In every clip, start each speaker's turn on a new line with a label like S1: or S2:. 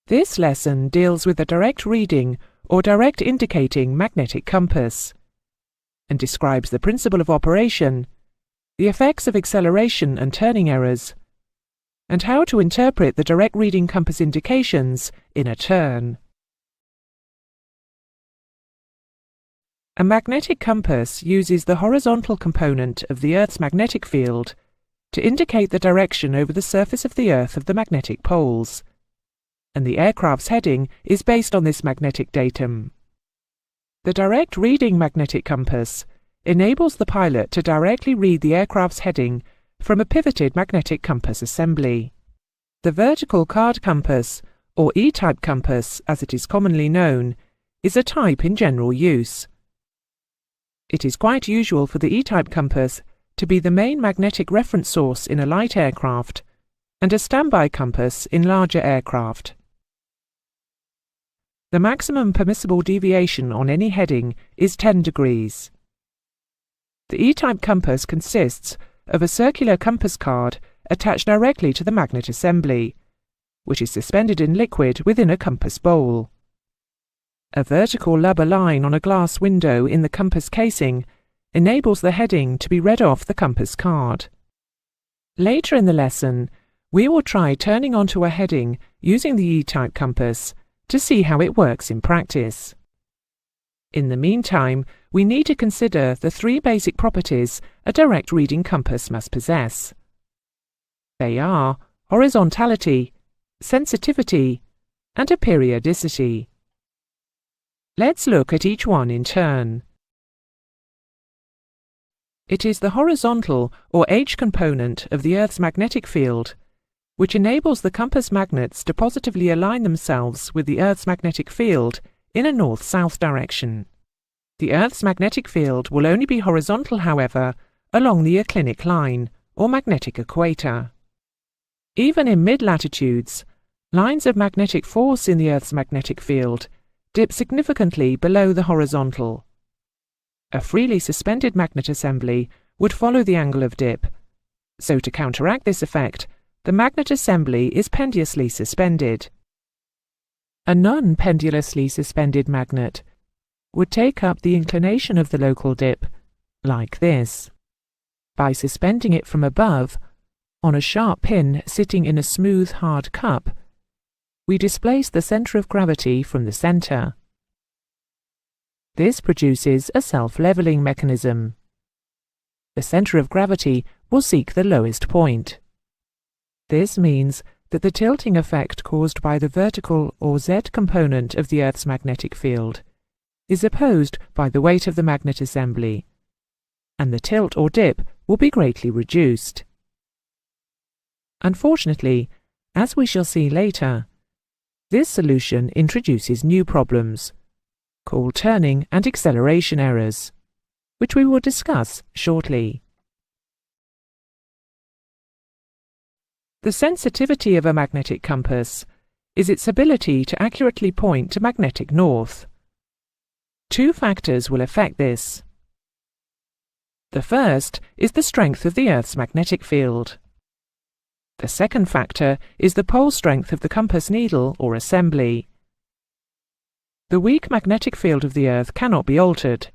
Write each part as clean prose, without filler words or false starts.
S1: This lesson deals with a direct reading or direct indicating magnetic compass and describes the principle of operation, the effects of acceleration and turning errors, and how to interpret the direct reading compass indications in a turn. A magnetic compass uses the horizontal component of the Earth's magnetic field to indicate the direction over the surface of the Earth of the magnetic poles, and the aircraft's heading is based on this magnetic datum. The direct reading magnetic compass enables the pilot to directly read the aircraft's heading from a pivoted magnetic compass assembly. The vertical card compass, or E-type compass as it is commonly known, is a type in general use. It is quite usual for the E-type compass to be the main magnetic reference source in a light aircraft and a standby compass in larger aircraft. The maximum permissible deviation on any heading is 10 degrees. The E-type compass consists of a circular compass card attached directly to the magnet assembly, which is suspended in liquid within a compass bowl. A vertical lubber line on a glass window in the compass casing enables the heading to be read off the compass card. Later in the lesson, we will try turning onto a heading using the E-type compass to see how it works in practice. In the meantime, we need to consider the three basic properties a direct reading compass must possess. They are horizontality, sensitivity, and a periodicity. Let's look at each one in turn. It is the horizontal or H component of the Earth's magnetic field which enables the compass magnets to positively align themselves with the Earth's magnetic field in a north-south direction. The Earth's magnetic field will only be horizontal, however, along the inclination line, or magnetic equator. Even in mid-latitudes, lines of magnetic force in the Earth's magnetic field dip significantly below the horizontal. A freely suspended magnet assembly would follow the angle of dip, so to counteract this effect, the magnet assembly is pendulously suspended. A non-pendulously suspended magnet would take up the inclination of the local dip, like this. By suspending it from above, on a sharp pin sitting in a smooth, hard cup, we displace the centre of gravity from the centre. This produces a self-levelling mechanism. The centre of gravity will seek the lowest point. This means that the tilting effect caused by the vertical or Z component of the Earth's magnetic field is opposed by the weight of the magnet assembly, and the tilt or dip will be greatly reduced. Unfortunately, as we shall see later, this solution introduces new problems, called turning and acceleration errors, which we will discuss shortly. The sensitivity of a magnetic compass is its ability to accurately point to magnetic north. Two factors will affect this. The first is the strength of the Earth's magnetic field. The second factor is the pole strength of the compass needle or assembly. The weak magnetic field of the Earth cannot be altered.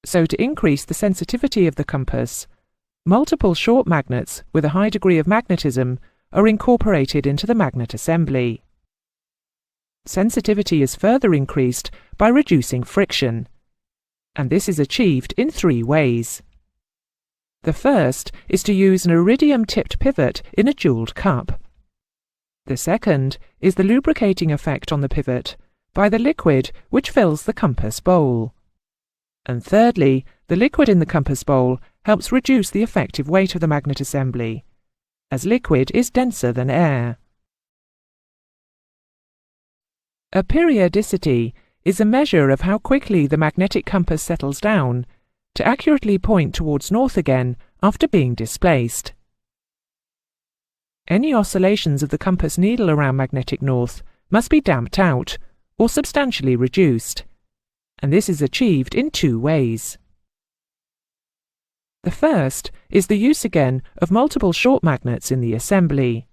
S1: So to increase the sensitivity of the compass, multiple short magnets with a high degree of magnetism are incorporated into the magnet assembly. Sensitivity is further increased by reducing friction, and this is achieved in three ways. The first is to use an iridium-tipped pivot in a jeweled cup. The second is the lubricating effect on the pivot by the liquid which fills the compass bowl. And thirdly, the liquid in the compass bowl helps reduce the effective weight of the magnet assembly, as liquid is denser than air. A periodicity is a measure of how quickly the magnetic compass settles down to accurately point towards north again after being displaced. Any oscillations of the compass needle around magnetic north must be damped out or substantially reduced, and this is achieved in two ways. The first is the use again of multiple short magnets in the assembly.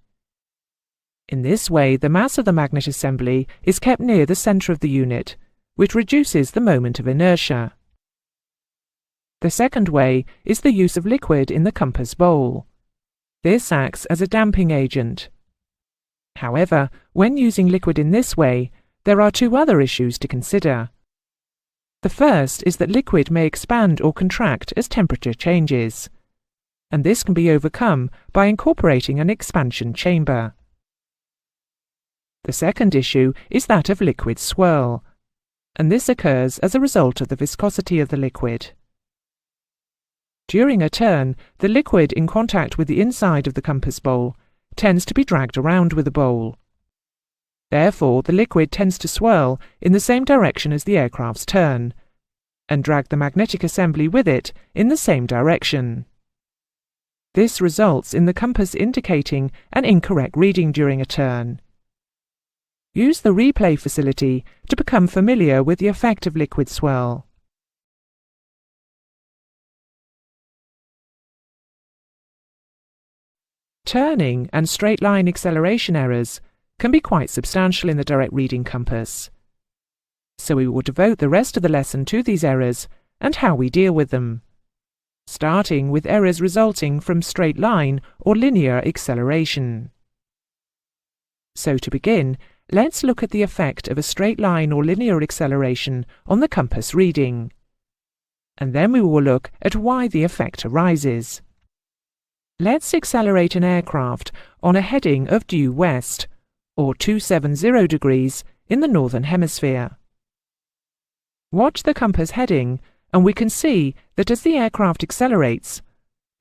S1: In this way, the mass of the magnet assembly is kept near the centre of the unit, which reduces the moment of inertia. The second way is the use of liquid in the compass bowl. This acts as a damping agent. However, when using liquid in this way, there are two other issues to consider. The first is that liquid may expand or contract as temperature changes, and this can be overcome by incorporating an expansion chamber. The second issue is that of liquid swirl, and this occurs as a result of the viscosity of the liquid. During a turn, the liquid in contact with the inside of the compass bowl tends to be dragged around with the bowl. Therefore, the liquid tends to swirl in the same direction as the aircraft's turn, and drag the magnetic assembly with it in the same direction. This results in the compass indicating an incorrect reading during a turn. Use the replay facility to become familiar with the effect of liquid swirl. Turning and straight line acceleration errors can be quite substantial in the direct reading compass. So we will devote the rest of the lesson to these errors and how we deal with them, starting with errors resulting from straight line or linear acceleration. So to begin, let's look at the effect of a straight line or linear acceleration on the compass reading. And then we will look at why the effect arises. Let's accelerate an aircraft on a heading of due west, or 270 degrees in the northern hemisphere. Watch the compass heading, and we can see that as the aircraft accelerates,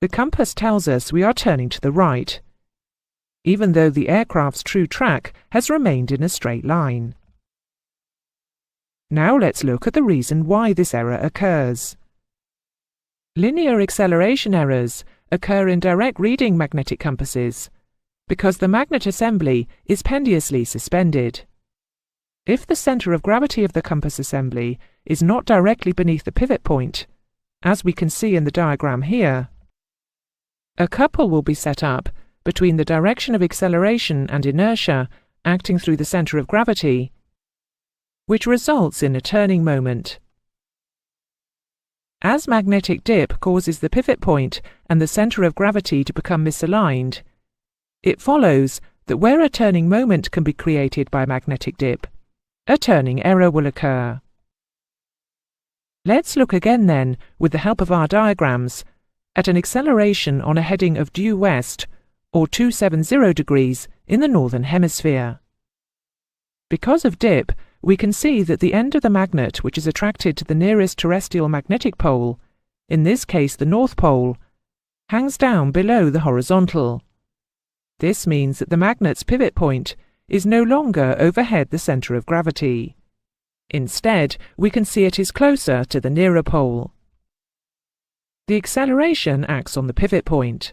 S1: the compass tells us we are turning to the right, even though the aircraft's true track has remained in a straight line. Now let's look at the reason why this error occurs. Linear acceleration errors occur in direct reading magnetic compasses because the magnet assembly is pendulously suspended. If the centre of gravity of the compass assembly is not directly beneath the pivot point, as we can see in the diagram here, a couple will be set up between the direction of acceleration and inertia acting through the centre of gravity, which results in a turning moment. As magnetic dip causes the pivot point and the centre of gravity to become misaligned, it follows that where a turning moment can be created by magnetic dip, a turning error will occur. Let's look again then, with the help of our diagrams, at an acceleration on a heading of due west, or 270 degrees in the northern hemisphere. Because of dip, we can see that the end of the magnet which is attracted to the nearest terrestrial magnetic pole, in this case the North Pole, hangs down below the horizontal. This means that the magnet's pivot point is no longer overhead the centre of gravity. Instead, we can see it is closer to the nearer pole. The acceleration acts on the pivot point.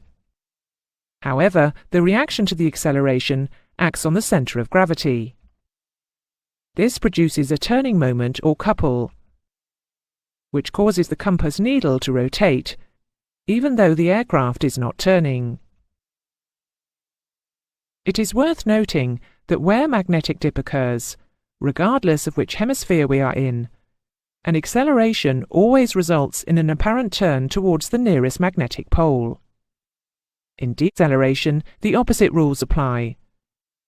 S1: However, the reaction to the acceleration acts on the centre of gravity. This produces a turning moment or couple, which causes the compass needle to rotate, even though the aircraft is not turning. It is worth noting that where magnetic dip occurs, regardless of which hemisphere we are in, an acceleration always results in an apparent turn towards the nearest magnetic pole. In deceleration, the opposite rules apply,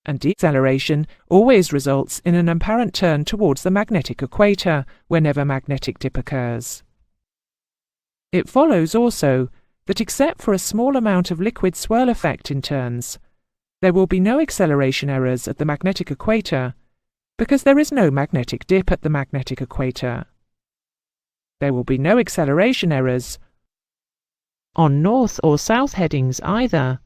S1: and deceleration always results in an apparent turn towards the magnetic equator whenever magnetic dip occurs. It follows also that except for a small amount of liquid swirl effect in turns, there will be no acceleration errors at the magnetic equator because there is no magnetic dip at the magnetic equator. There will be no acceleration errors on north or south headings either,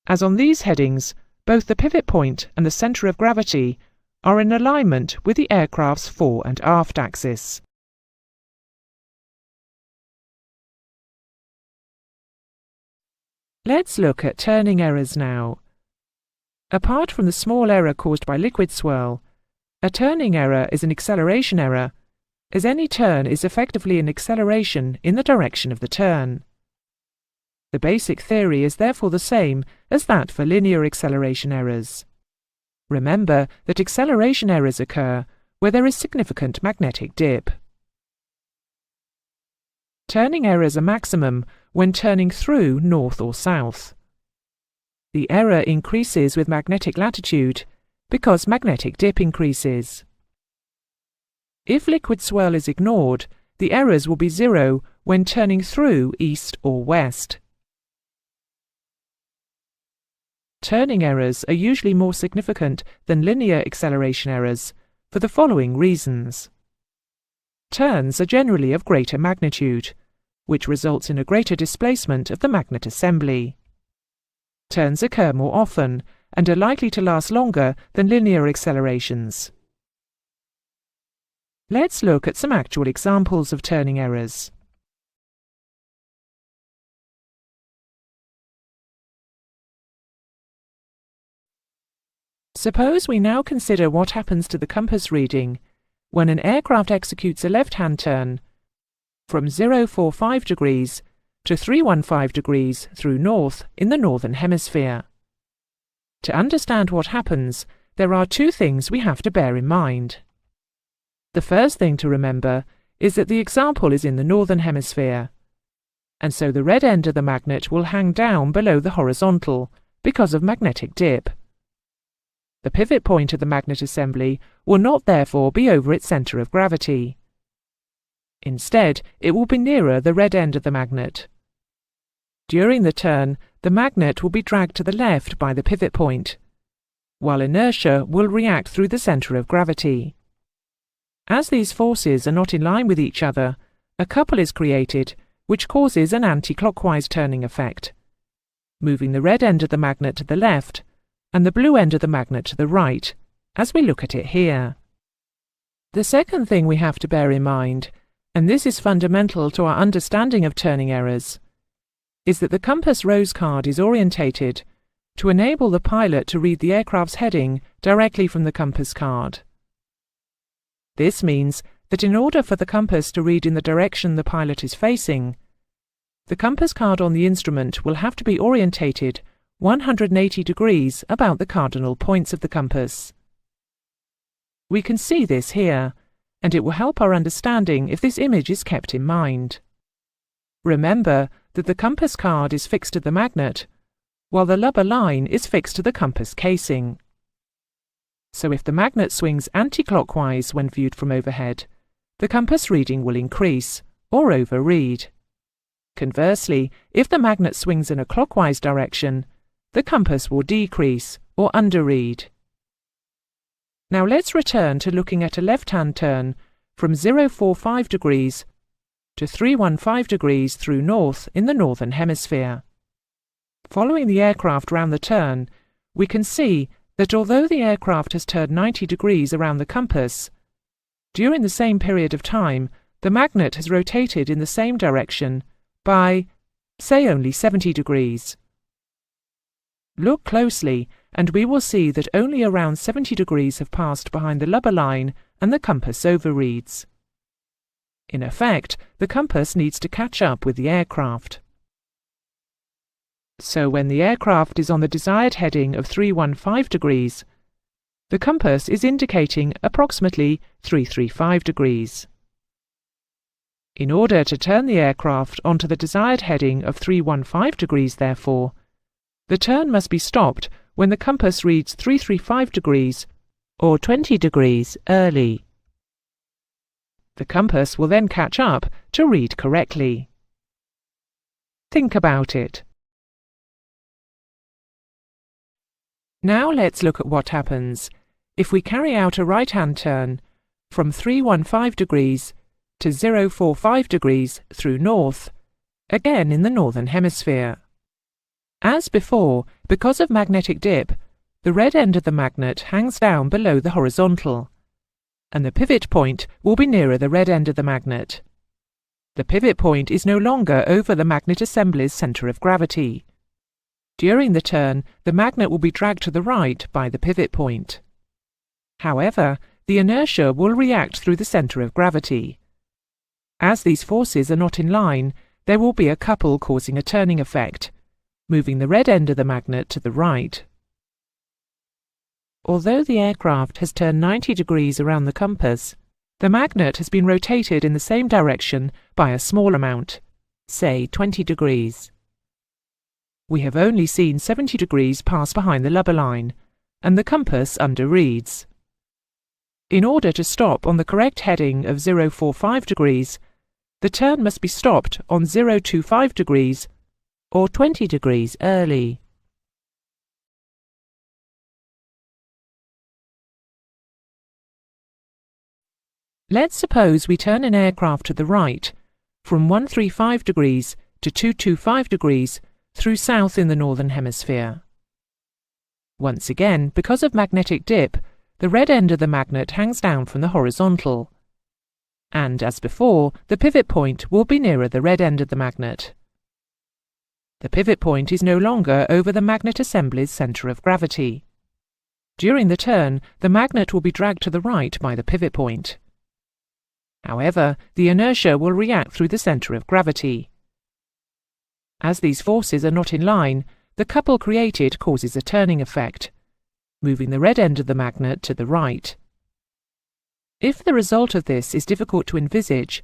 S1: as on these headings both the pivot point and the centre of gravity are in alignment with the aircraft's fore and aft axis. Let's look at turning errors now. Apart from the small error caused by liquid swirl, a turning error is an acceleration error, as any turn is effectively an acceleration in the direction of the turn. The basic theory is therefore the same as that for linear acceleration errors. Remember that acceleration errors occur where there is significant magnetic dip. Turning errors are maximum when turning through north or south. The error increases with magnetic latitude because magnetic dip increases. If liquid swirl is ignored, the errors will be zero when turning through east or west. Turning errors are usually more significant than linear acceleration errors for the following reasons. Turns are generally of greater magnitude, which results in a greater displacement of the magnet assembly. Turns occur more often and are likely to last longer than linear accelerations. Let's look at some actual examples of turning errors. Suppose we now consider what happens to the compass reading when an aircraft executes a left-hand turn from 045 degrees to 315 degrees through north in the northern hemisphere. To understand what happens, there are two things we have to bear in mind. The first thing to remember is that the example is in the northern hemisphere, and so the red end of the magnet will hang down below the horizontal because of magnetic dip. The pivot point of the magnet assembly will not therefore be over its centre of gravity. Instead, it will be nearer the red end of the magnet. During the turn, the magnet will be dragged to the left by the pivot point, while inertia will react through the centre of gravity. As these forces are not in line with each other, a couple is created which causes an anti-clockwise turning effect, moving the red end of the magnet to the left and the blue end of the magnet to the right, as we look at it here. The second thing we have to bear in mind, and this is fundamental to our understanding of turning errors, is that the compass rose card is orientated to enable the pilot to read the aircraft's heading directly from the compass card. This means that in order for the compass to read in the direction the pilot is facing, the compass card on the instrument will have to be orientated 180 degrees about the cardinal points of the compass. We can see this here, and it will help our understanding if this image is kept in mind. Remember that the compass card is fixed to the magnet, while the lubber line is fixed to the compass casing. So if the magnet swings anti-clockwise when viewed from overhead, the compass reading will increase, or overread. Conversely, if the magnet swings in a clockwise direction, the compass will decrease, or underread. Now let's return to looking at a left-hand turn from 045 degrees to 315 degrees through north in the northern hemisphere. Following the aircraft round the turn, we can see that although the aircraft has turned 90 degrees around the compass, during the same period of time, the magnet has rotated in the same direction by, say, only 70 degrees. Look closely, and we will see that only around 70 degrees have passed behind the lubber line and the compass overreads. In effect, the compass needs to catch up with the aircraft. So when the aircraft is on the desired heading of 315 degrees, the compass is indicating approximately 335 degrees. In order to turn the aircraft onto the desired heading of 315 degrees, therefore, the turn must be stopped when the compass reads 335 degrees or 20 degrees early. The compass will then catch up to read correctly. Think about it. Now let's look at what happens if we carry out a right-hand turn from 315 degrees to 045 degrees through north, again in the northern hemisphere. As before, because of magnetic dip, the red end of the magnet hangs down below the horizontal, and the pivot point will be nearer the red end of the magnet. The pivot point is no longer over the magnet assembly's centre of gravity. During the turn, the magnet will be dragged to the right by the pivot point. However, the inertia will react through the centre of gravity. As these forces are not in line, there will be a couple causing a turning effect, moving the red end of the magnet to the right. although the aircraft has turned 90 degrees around the compass, the magnet has been rotated in the same direction by a small amount, say 20 degrees. We have only seen 70 degrees pass behind the lubber line, and the compass underreads. In order to stop on the correct heading of 045 degrees, the turn must be stopped on 025 degrees or 20 degrees early. Let's suppose we turn an aircraft to the right from 135 degrees to 225 degrees through south in the northern hemisphere. Once again, because of magnetic dip, the red end of the magnet hangs down from the horizontal, and as before, the pivot point will be nearer the red end of the magnet. The pivot point is no longer over the magnet assembly's centre of gravity. During the turn, the magnet will be dragged to the right by the pivot point. However, the inertia will react through the centre of gravity. As these forces are not in line, the couple created causes a turning effect, moving the red end of the magnet to the right. If the result of this is difficult to envisage,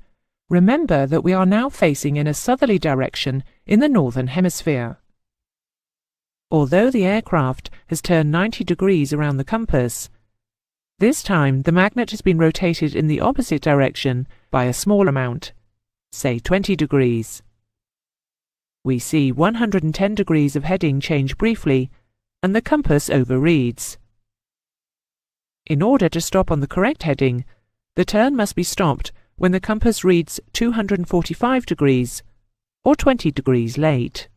S1: remember that we are now facing in a southerly direction in the northern hemisphere. Although the aircraft has turned 90 degrees around the compass, this time the magnet has been rotated in the opposite direction by a small amount, say 20 degrees. We see 110 degrees of heading change briefly, and the compass overreads. In order to stop on the correct heading, the turn must be stopped when the compass reads 245 degrees or 20 degrees late.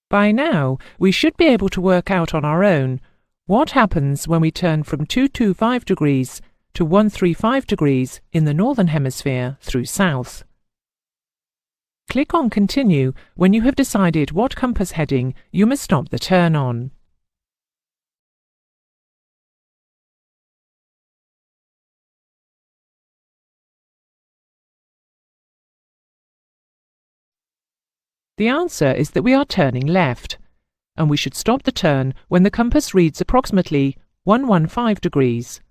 S1: By now, we should be able to work out on our own what happens when we turn from 225 degrees to 135 degrees in the northern hemisphere through south. Click on Continue when you have decided what compass heading you must stop the turn on. The answer is that we are turning left, and we should stop the turn when the compass reads approximately 115 degrees,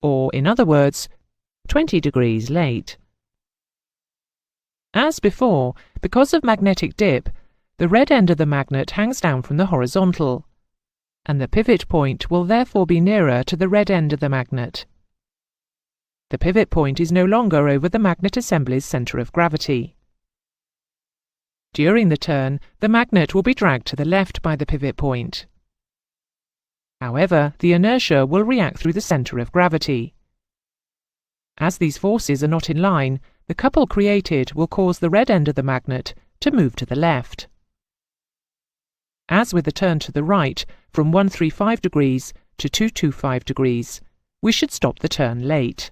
S1: or in other words, 20 degrees late. As before, because of magnetic dip, the red end of the magnet hangs down from the horizontal, and the pivot point will therefore be nearer to the red end of the magnet. The pivot point is no longer over the magnet assembly's centre of gravity. During the turn, the magnet will be dragged to the left by the pivot point. However, the inertia will react through the centre of gravity. As these forces are not in line, the couple created will cause the red end of the magnet to move to the left. As with the turn to the right, from 135 degrees to 225 degrees, we should stop the turn late.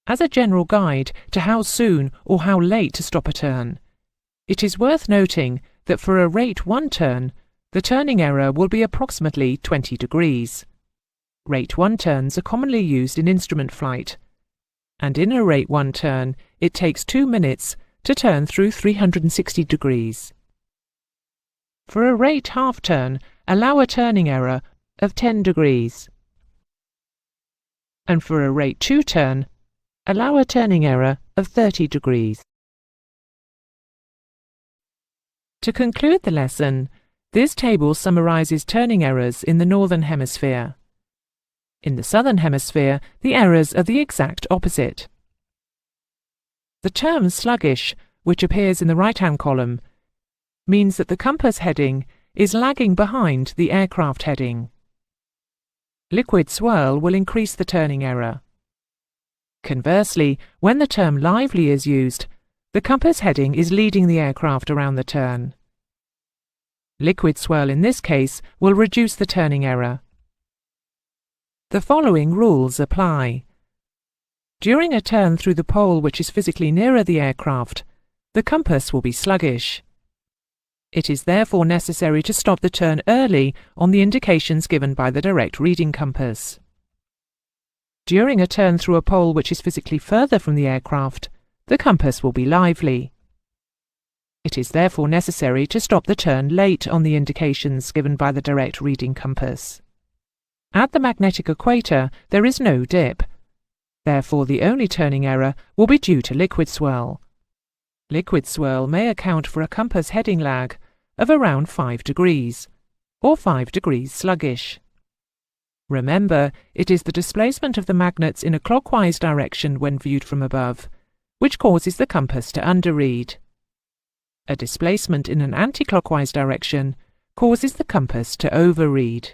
S1: As a general guide to how soon or how late to stop a turn, it is worth noting that for a rate 1 turn, the turning error will be approximately 20 degrees. Rate 1 turns are commonly used in instrument flight, and in a rate 1 turn, it takes 2 minutes to turn through 360 degrees. For a rate half turn, allow a turning error of 10 degrees. And for a rate 2 turn, allow a turning error of 30 degrees. To conclude the lesson, this table summarises turning errors in the northern hemisphere. In the southern hemisphere, the errors are the exact opposite. The term sluggish, which appears in the right-hand column, means that the compass heading is lagging behind the aircraft heading. Liquid swirl will increase the turning error. Conversely, when the term lively is used, the compass heading is leading the aircraft around the turn. Liquid swirl in this case will reduce the turning error. The following rules apply. During a turn through the pole which is physically nearer the aircraft, the compass will be sluggish. It is therefore necessary to stop the turn early on the indications given by the direct reading compass. During a turn through a pole which is physically further from the aircraft, the compass will be lively. It is therefore necessary to stop the turn late on the indications given by the direct reading compass. At the magnetic equator, there is no dip. Therefore, the only turning error will be due to liquid swirl. Liquid swirl may account for a compass heading lag of around 5 degrees, or 5 degrees sluggish. Remember, it is the displacement of the magnets in a clockwise direction when viewed from above, which causes the compass to underread. A displacement in an anti-clockwise direction causes the compass to overread.